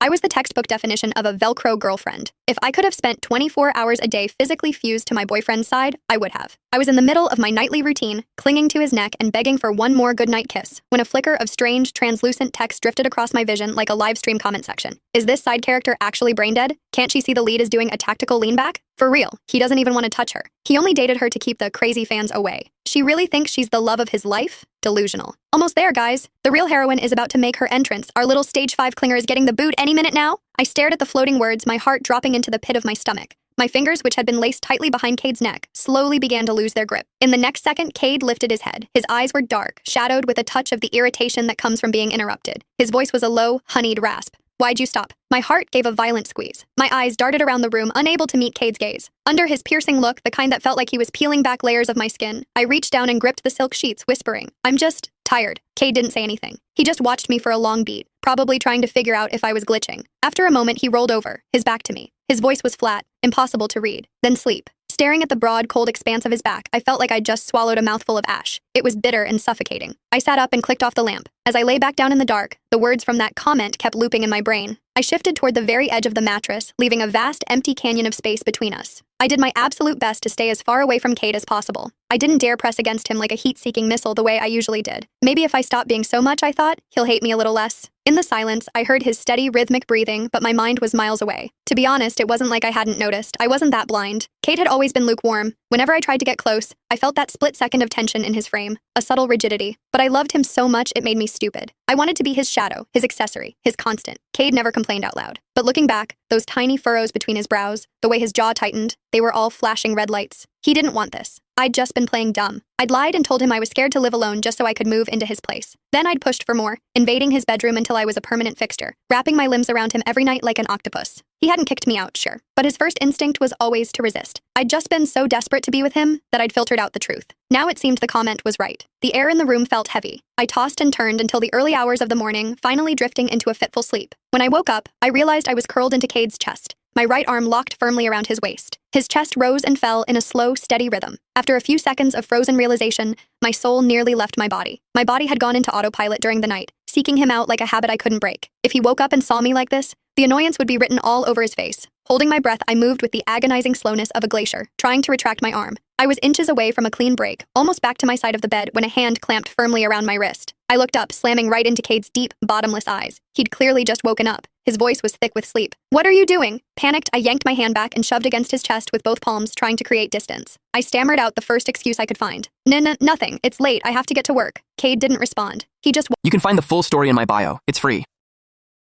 I was the textbook definition of a Velcro girlfriend. If I could have spent 24 hours a day physically fused to my boyfriend's side, I would have. I was in the middle of my nightly routine, clinging to his neck and begging for one more goodnight kiss, when a flicker of strange, translucent text drifted across my vision like a live stream comment section. Is this side character actually brain dead? Can't she see the lead is doing a tactical lean back? For real, he doesn't even want to touch her. He only dated her to keep the crazy fans away. She really thinks she's the love of his life? Delusional. Almost there, guys. The real heroine is about to make her entrance. Our little stage 5 clinger is getting the boot any minute now. I stared at the floating words, my heart dropping into the pit of my stomach. My fingers, which had been laced tightly behind Cade's neck, slowly began to lose their grip. In the next second, Cade lifted his head. His eyes were dark, shadowed with a touch of the irritation that comes from being interrupted. His voice was a low, honeyed rasp. Why'd you stop? My heart gave a violent squeeze. My eyes darted around the room, unable to meet Cade's gaze. Under his piercing look, the kind that felt like he was peeling back layers of my skin, I reached down and gripped the silk sheets, whispering, I'm just tired. Cade didn't say anything. He just watched me for a long beat, probably trying to figure out if I was glitching. After a moment, he rolled over, his back to me. His voice was flat, impossible to read. Then sleep. Staring at the broad, cold expanse of his back, I felt like I'd just swallowed a mouthful of ash. It was bitter and suffocating. I sat up and clicked off the lamp. As I lay back down in the dark, the words from that comment kept looping in my brain. I shifted toward the very edge of the mattress, leaving a vast, empty canyon of space between us. I did my absolute best to stay as far away from Cade as possible. I didn't dare press against him like a heat-seeking missile the way I usually did. Maybe if I stopped being so much, I thought, he'll hate me a little less. In the silence, I heard his steady, rhythmic breathing, but my mind was miles away. To be honest, it wasn't like I hadn't noticed. I wasn't that blind. Cade had always been lukewarm. Whenever I tried to get close, I felt that split second of tension in his frame, a subtle rigidity. But I loved him so much it made me stupid. I wanted to be his shadow, his accessory, his constant. Cade never complained out loud. But looking back, those tiny furrows between his brows, the way his jaw tightened, they were all flashing red lights. He didn't want this. I'd just been playing dumb. I'd lied and told him I was scared to live alone just so I could move into his place. Then I'd pushed for more, invading his bedroom until I was a permanent fixture, wrapping my limbs around him every night like an octopus. He hadn't kicked me out, sure, but his first instinct was always to resist. I'd just been so desperate to be with him that I'd filtered out the truth. Now it seemed the comment was right. The air in the room felt heavy. I tossed and turned until the early hours of the morning, finally drifting into a fitful sleep. When I woke up, I realized I was curled into Cade's chest, my right arm locked firmly around his waist. His chest rose and fell in a slow, steady rhythm. After a few seconds of frozen realization, my soul nearly left my body. My body had gone into autopilot during the night, seeking him out like a habit I couldn't break. If he woke up and saw me like this, the annoyance would be written all over his face. Holding my breath, I moved with the agonizing slowness of a glacier, trying to retract my arm. I was inches away from a clean break, almost back to my side of the bed when a hand clamped firmly around my wrist. I looked up, slamming right into Cade's deep, bottomless eyes. He'd clearly just woken up. His voice was thick with sleep. What are you doing? Panicked, I yanked my hand back and shoved against his chest with both palms, trying to create distance. I stammered out the first excuse I could find. Nothing. It's late. I have to get to work. Cade didn't respond. He just You can find the full story in my bio. It's free.